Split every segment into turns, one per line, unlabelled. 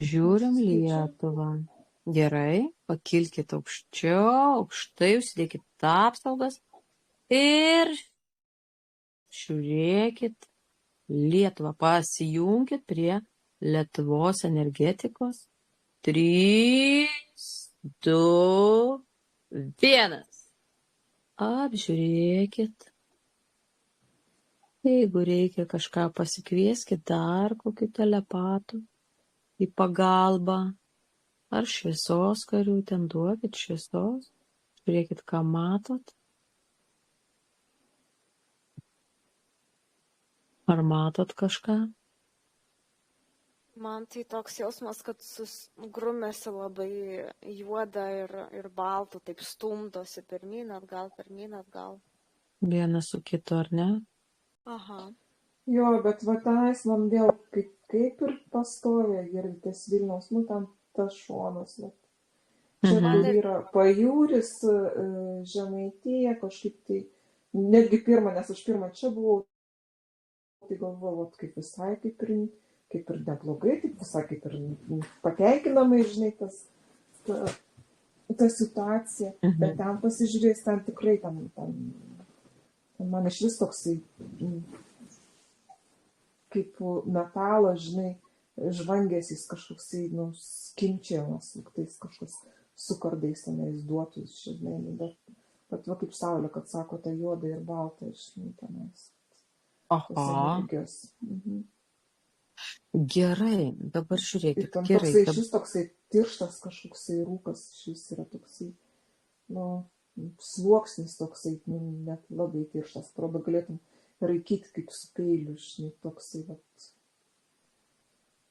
Žiūrim
Nesiskaičiau.
Lietuvą. Gerai, pakilkit aukščiau, aukštai, užsidėkit apsaugas ir žiūrėkit Lietuvą. Pasijunkit prie Lietuvos energetikos. 3, 2, 1. Apžiūrėkit. Jeigu reikia kažką pasikvieskit dar kokiu telepatu į pagalbą. Ar šviesos karių, ten duokit šviesos. Žiūrėkit, ką matot. Ar matot kažką?
Man tai toks jausmas, kad grumėsi labai juoda ir baltų, taip stumdosi pirmyn atgal.
Vienas su kitu, ar ne?
Aha.
Jo, bet va tenais man vėl kaip ir pastovė girdėtis Vilniaus, nu ten tas šonas. Nu. Čia kur yra pajūris, Žemaitija, kažkaip tai, netgi pirmą, nes aš pirmą čia buvau, tai galvojau, kaip visai kaip ir neblogai, taip visai kaip ir patenkinamai, žinai, ta situacija. Bet ten pasižiūrės, ten tikrai, ten man iš vis toksai, kaip metalas, žinai, žvangėsis kažkoksai, nu, skimčiamas, tais kažkas su kardais tenais duotus, žinai, bet va kaip Saulė, kad sako, ta juoda ir balta, žinai, tenais. Tos energijos.
Gerai, dabar žiūrėkit.
Ir ten
gerai,
toksai, šis toksai tirštas kažkoksai rūkas, šis yra toksai, nu, sluoksnis toksai, nu, net labai tirštas, atrodo galėtum raikyti kaip su peiliu, žinai, toksai, vat.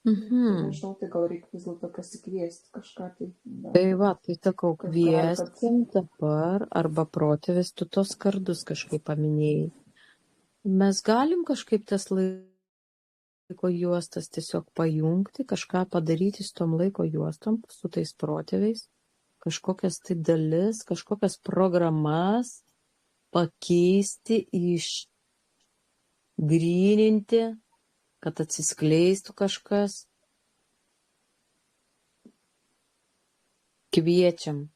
Nežinau, tai gal reikia vis dėlto pasikviesti kažką tai.
Tai va, tai sakau, kvieskim dabar, arba protėvis, tu tos kardus kažkaip paminėjai. Mes galim kažkaip tas laiko juostas tiesiog pajungti, kažką padaryti su tom laiko juostom, su tais protėviais, kažkokias tai dalis, kažkokias programas pakeisti, išgryninti, kad atsiskleistų kažkas. Kviečiam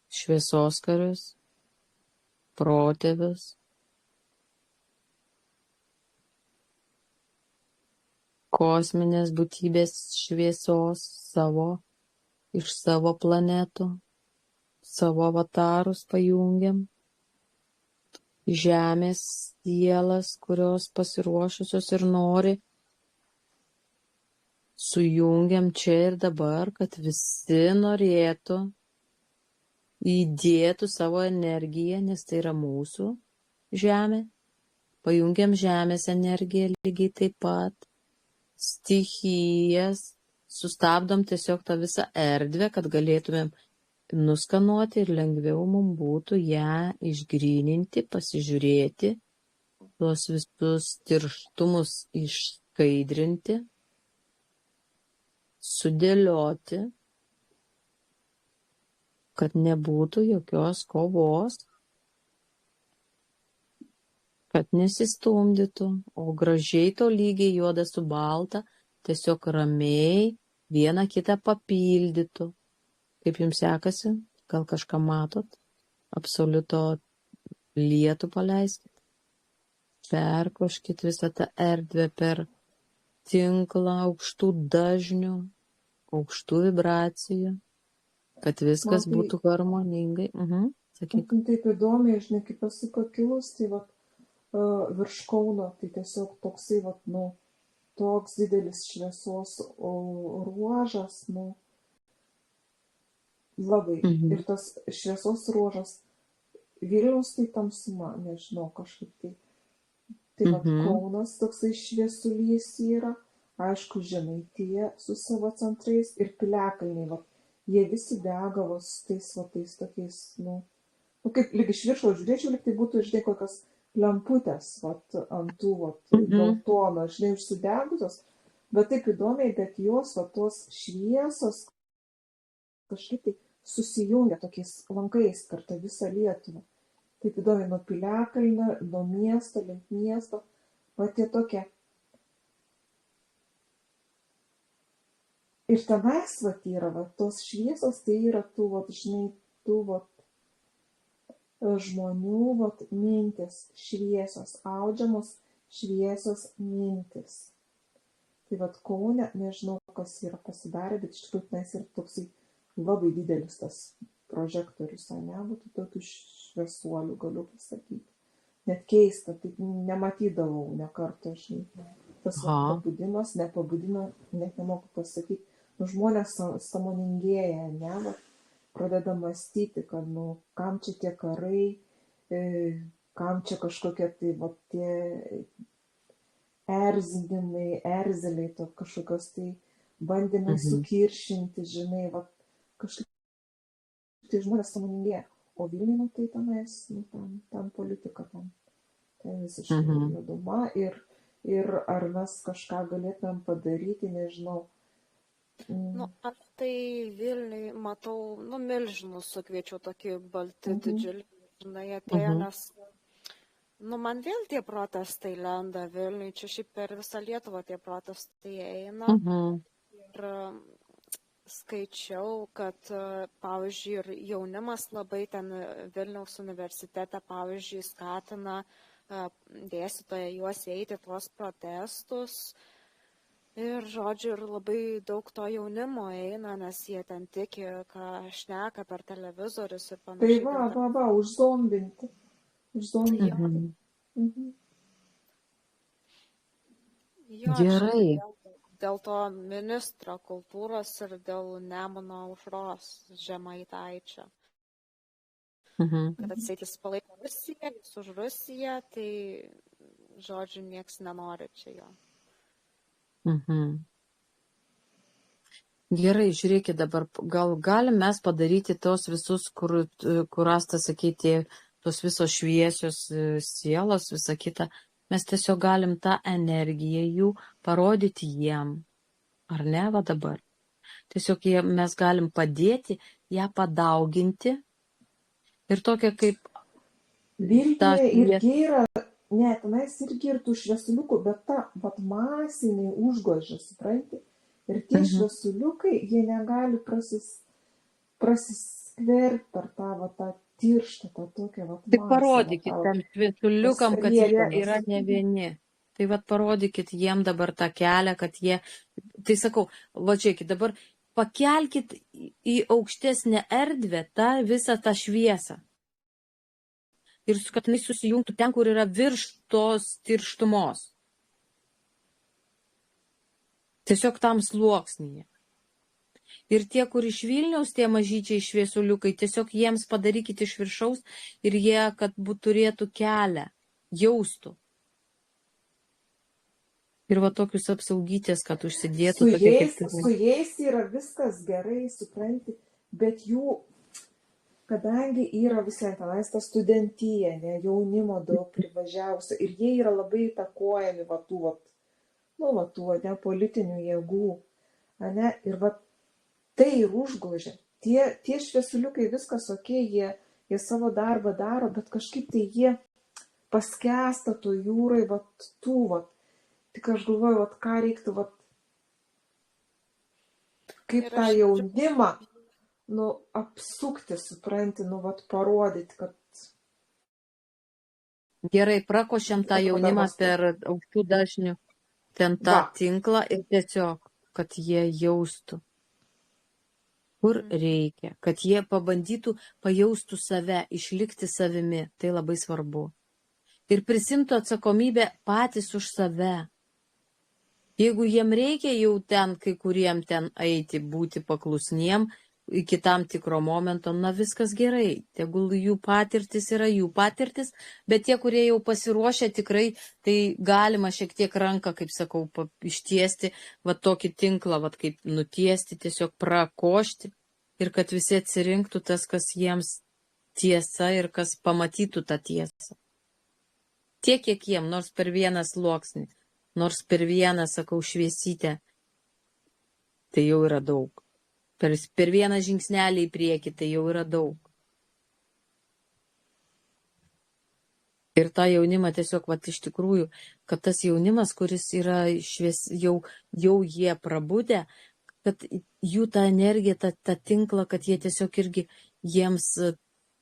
šviesos karius, protėvius, kosminės būtybės šviesos iš savo planetų, savo avatarus pajungiam, žemės sielas, kurios pasiruošusios ir nori, sujungiam čia ir dabar, kad visi norėtų, įdėtų savo energiją, nes tai yra mūsų žemė. Pajungiam žemės energiją lygiai taip pat, stichijas, sustabdom tiesiog tą visą erdvę, kad galėtumėm nuskanuoti ir lengviau mums būtų ją išgryninti, pasižiūrėti, tuos visus tirštumus išskaidrinti, sudėlioti, kad nebūtų jokios kovos, kad nesistumdytų, o gražiai to lygiai juoda su balta, tiesiog ramiai vieną kitą papildytų. Kaip jums sekasi? Gal kažką matot? Absoliuto lietų paleiskit. Perkoškit visą tą erdvę per tinklą aukštų dažnių, aukštų vibracijų, kad viskas būtų harmoningai. Sakyk.
Taip įdomiai, žinai, kaip esu pakilus, tai va, virš Kauno, tai tiesiog toksai, va, nu, toks didelis šviesos ruožas, nu, labai. Ir tas šviesos ruožas Vilniaus tai tamsuma, nežinau, kažkaip tai. Tai va, Kaunas toksai šviesulys yra, aišku, Žemaitija su savo centrais ir Piliakalniai, va, jie visi dega va su tais tokiais, nu, kaip lyg iš viršaus žiūrėčiau, lyg tai būtų, žinai, kokios lemputės, va, ant tų, va, geltono, žinai, užsidegusios, bet taip įdomiai, bet jos, va, tos šviesos kažkaip tai susijungia tokiais lankais per tą visą Lietuvą. Taip įdomiai nuo Piliakalnio, nuo miesto, link miesto, va tie tokie. Ir tenais, vat, yra, vat, tos šviesos, tai yra tų, vat, žinai, tų, vat, žmonių, vat, mintis šviesios, audžiamos šviesios mintis. Tai vat Kaune, nežinau, kas yra pasidarę, bet iš tikrųjų tenais yra toksai labai didelis tas prožektorius, ne, būtų tokių šviesuolių, galiu pasakyti. Net keista, taip nematydavau ne kartą, žinai. Tas pabudimas, nepabudino, net nemoku pasakyti. Nu, žmonės sąmoningėja, ne, vat, pradeda mąstyti, kad, nu, kam čia tie karai, kam čia kažkokie tai, vat, tie erzinimai, erzeliai, to kažkokios tai bandymai sukiršinti, žinai, vat, kažkaip tai žmonės sąmoningėja. O Vilniuje, nu, tai tenais, nu, ten politika, ten visiškai juoduma ir ar mes kažką galėtumėm padaryti, nežinau.
Nu, aš tai Vilniui matau, nu, milžinus sukviečiau tokį balti didžiulį, žinai, atėjo, nes, nu, man vėl tie protestai lenda Vilniui, čia šiaip per visą Lietuvą tie protestai eina. Ir skaičiau, kad, pavyzdžiui, ir jaunimas labai ten Vilniaus universitete, pavyzdžiui, skatina dėstytoją juos eiti tuos protestus. Ir, žodžiu, ir labai daug to jaunimo eina, nes jie ten tiki, ką šneka per televizorius ir panašiai.
Tai va, užzombinti.
Gerai.
Dėl to ministro kultūros ir dėl Nemuno aušros Žemaitaičio. Kad atseit jis palaiko Rusiją, jis už Rusiją, tai, žodžiu, nieks nenori čia jo.
Gerai, žiūrėkit dabar, gal galim mes padaryti tos visus, kur Asta sakyti, tos visos šviesios sielos, visa kita, mes tiesiog galim tą energiją jų parodyti jiem, ar ne, va dabar. Tiesiog mes galim padėti ją padauginti ir tokia kaip...
Vilniuje irgi yra, ne, tenais irgi ir tų šviesuliukų, bet ta, vat, masiniai užgožia, supranti? Ir tie šviesuliukai, jie negali prasiskverti per tą, vat, tą tirštą, tą tokią, vat, masę.
Tik parodykit tam šviesuliukam, kad jie yra ne vieni. Tai vat parodykit jiem dabar tą kelią, kad jie, tai sakau, va žiūrėkit, dabar pakelkit į aukštesnę erdvę tą visą tą šviesą. Ir kad jinai susijungtų ten, kur yra virš tos tirštumos. Tiesiog tam sluoksnyje. Ir tie, kur iš Vilniaus, tie mažyčiai šviesuliukai, tiesiog jiems padarykite iš viršaus ir jie, kad turėtų kelią, jaustų. Ir va tokius apsaugytės, kad užsidėtų.
Su jais yra viskas gerai, supranti, bet jų, kadangi yra visai tenais ta studentija, ne, jaunimo daug privažiavusi ir jie yra labai įtakojami tų politinių jėgų, ne, ir va tai ir užgožia. Tie šviesuliukai viskas okei, jie savo darbą daro, bet kažkaip tai jie paskęsta to jūrai, tik aš galvoju, ką reiktų, kaip tą jaunimą, apsukti, supranti, parodyti, kad...
Gerai, prakošiam tą jaunimą per aukštų dažnių, ten tą tinklą ir tiesiog, kad jie jaustų, kur reikia, kad jie pabandytų pajaustų save, išlikti savimi, tai labai svarbu. Ir prisimtų atsakomybę patys už save. Jeigu jiem reikia jau ten, kai kuriem ten eiti, būti paklusniem, iki tam tikro momento, viskas gerai, tegul jų patirtis yra jų patirtis, bet tie, kurie jau pasiruošę tikrai, tai galima šiek tiek ranką, kaip sakau, ištiesti, tokį tinklą, kaip nutiesti, tiesiog prakošti ir kad visi atsirinktų tas, kas jiems tiesa ir kas pamatytų tą tiesą. Tiek, kiek jiem, nors per vieną sluoksnį, nors per vieną, sakau, šviesytę, tai jau yra daug. Per vieną žingsnelį į priekį, tai jau yra daug. Ir tą jaunimą tiesiog, iš tikrųjų, kad tas jaunimas, kuris yra jau jie prabudę, kad jų ta energija, ta tinklą, kad jie tiesiog irgi jiems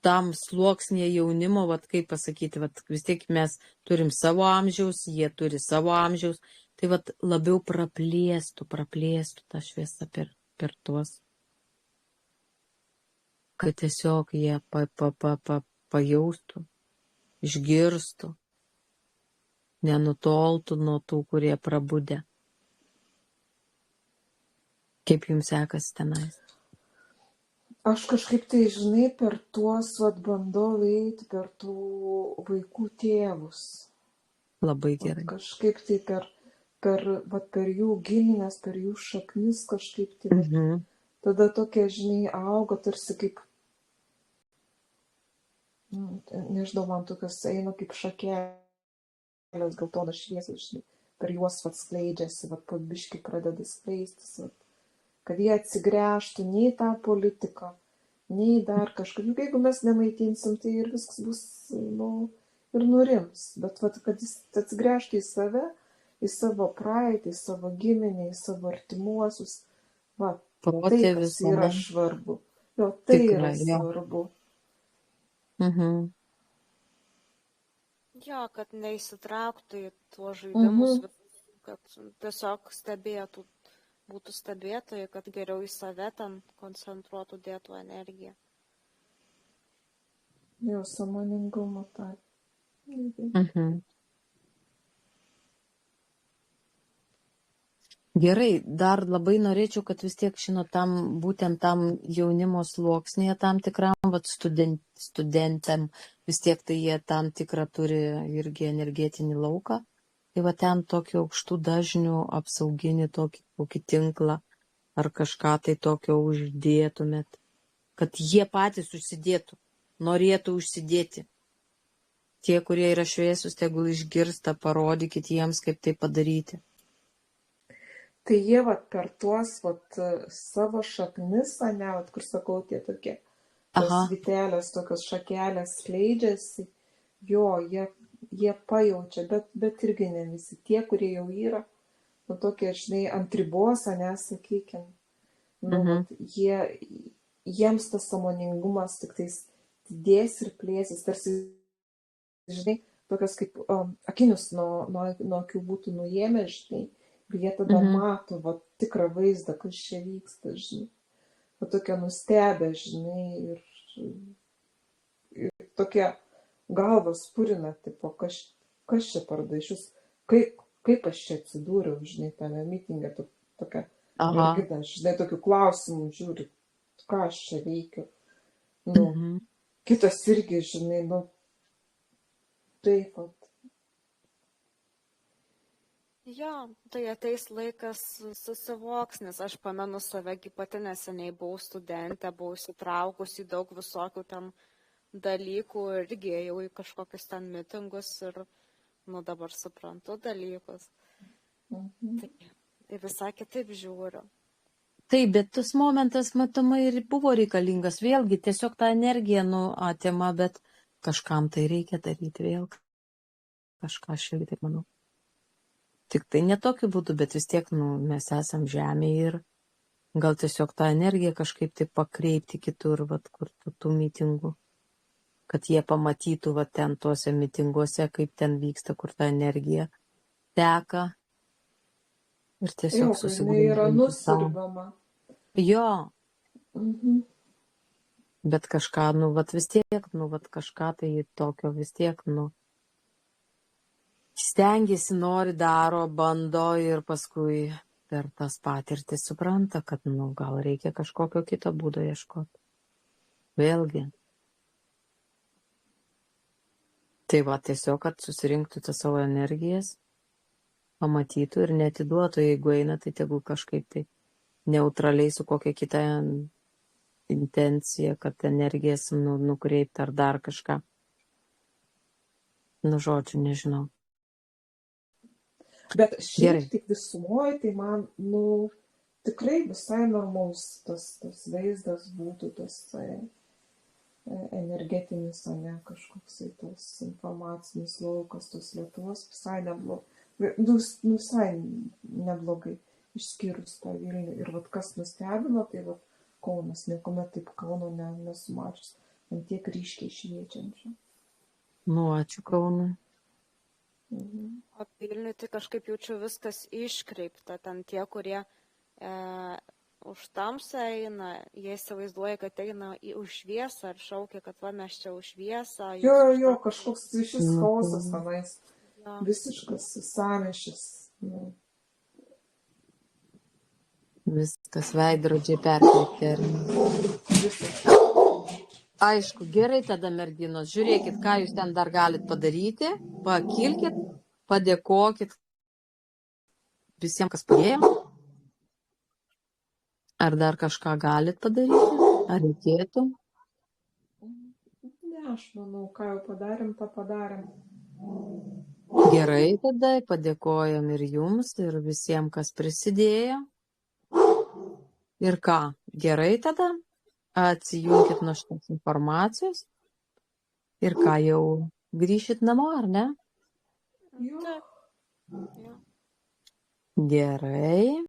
tam sluoksnėje jaunimo, vat kaip pasakyti, vat vis tiek mes turim savo amžiaus, jie turi savo amžiaus, tai vat labiau praplėstų tą šviesą per tuos, kad tiesiog jie pajaustų, išgirstų, nenutoltų nuo tų, kurie prabudę. Kaip jums sekasi tenais?
Aš kažkaip tai, žinai, per tuos, bandau eiti per tų vaikų tėvus.
Labai gerai.
Kažkaip tai per jų giminės, per jų šaknis kažkaip tai. Tada tokia, žinai, auga tarsi kaip, nežinau, man tokios eina kaip šakelės geltonas šviesas, žinai, per juos skleidžiasi, po biškį pradeda skleistis, kad jie atsigręžtų nei tą politiką, nei dar kažkaip. Jeigu mes nemaitinsim, tai ir viskas bus, ir nurims. Bet kad jis atsigręžtų į save, į savo praeitį, į savo giminę, į savo artimuosius. Tai kas yra svarbu. Jo, tai yra svarbu.
Jo, kad neįsitrauktų į tuos žaidimus, kad tiesiog būtų stebėtojai, kad geriau į save ten koncentruotų, dėtų energiją.
Jo, sąmoningumo tą.
Gerai, dar labai norėčiau, kad vis tiek, būtent tam jaunimo sluoksnėje, tam tikram studentam, vis tiek tai jie tam tikrą turi irgi energetinį lauką. Tai ten tokį aukštų dažnių apsauginį tokį tinklą ar kažką tai tokio uždėtumėt, kad jie patys užsidėtų, norėtų užsidėti. Tie, kurie yra šviesus, tegul išgirsta, parodykit jiems, kaip tai padaryti.
Tai jie per tuos savo šaknis, kur sakau, tie tokie, tos vitelės, tokios šakelės skleidžiasi, jo, jie pajaučia, bet irgi ne visi. Tie, kurie jau yra, tokie, žinai, ant ribos, sakykim, jiems tas sąmoningumas tik tais didės ir plėsis, tarsi, žinai, tokios kaip akinius nuo akių būtų nuėmę, žinai, ir jie tada mato tikrą vaizdą, kas čia vyksta, žinai. Tokie nustebę, žinai, ir tokie galvas purina, tipo, kas čia pardaišius, kaip aš čia atsidūriau, žinai, tame mitinge, tokia mergina, žinai, tokių klausimų žiūri, ką aš čia veikiu. Kitas irgi, žinai, taip pat.
Jo, tai ateis laikas susivoks, nes aš pamenu save, pati neseniai buvau studentė, buvau įsitraukusi į daug visokių ten dalykų irgi ėjau į kažkokius ten mitingus ir dabar suprantu dalykus. Tai visai kitaip žiūriu.
Taip, bet tas momentas, matomai, ir buvo reikalingas. Vėlgi, tiesiog tą energiją atima, bet kažkam tai reikia daryti vėl. Kažką aš irgi taip manau. Tik tai ne tokiu būdu, bet vis tiek, mes esam žemėje ir gal tiesiog tą energiją kažkaip taip pakreipti kitur, kur tų mitingų. Kad jie pamatytų ten tuose mitinguose, kaip ten vyksta, kur ta energija teka. Ir tiesiog susigrūdinti.
Jinai yra nusirbama.
Jo. Bet kažką, vis tiek, kažką tai tokio vis tiek, stengiasi, nori, daro, bando ir paskui per tas patirtis supranta, kad, gal reikia kažkokio kito būdo ieškoti. Vėlgi. Tai tiesiog, kad susirinktų tą savo energijas, pamatytų ir netiduotų, jeigu eina, tai tegul kažkaip tai neutraliai su kokia kita intencija, kad energijas nukreipti ar dar kažką. Žodžiu, nežinau.
Bet šiaip tik visumoje, tai man, tikrai visai normalus tas vaizdas būtų, tas energetinis, kažkoksai tas informacinis laukas, tos Lietuvos visai neblogai. Visai neblogai. išskyrus tą Vilnių. Ir vat kas nustebino, tai vat Kaunas, niekuomet taip Kauno nesu mačius, ant tiek ryškiai šviečiančio.
Nu, ačiū Kaunui.
O Vilniui tai kažkaip jaučiu viskas iškreipta, ten tie, kurie už tamsą eina, jie įsivaizduoja, kad eina už šviesą ar šaukia, kad va mes čia už šviesą.
Jo, kažkoks šis chaosas tenais, visiškas sąmešis.
Viskas veidrodžiai perteikti. Aišku, gerai tada, merginos, žiūrėkit, ką jūs ten dar galit padaryti, pakilkit, padėkokit visiems, kas padėjo. Ar dar kažką galit padaryti? Ar reikėtų?
Ne, aš manau, ką jau padarėm, tą padarėm.
Gerai tada, padėkojam ir jums, ir visiems, kas prisidėjo. Ir ką? Gerai tada? Atsijunkit nuo šitos informacijos. Ir ką, jau grįšit namo, ar ne?
Jo.
Jo.
Gerai.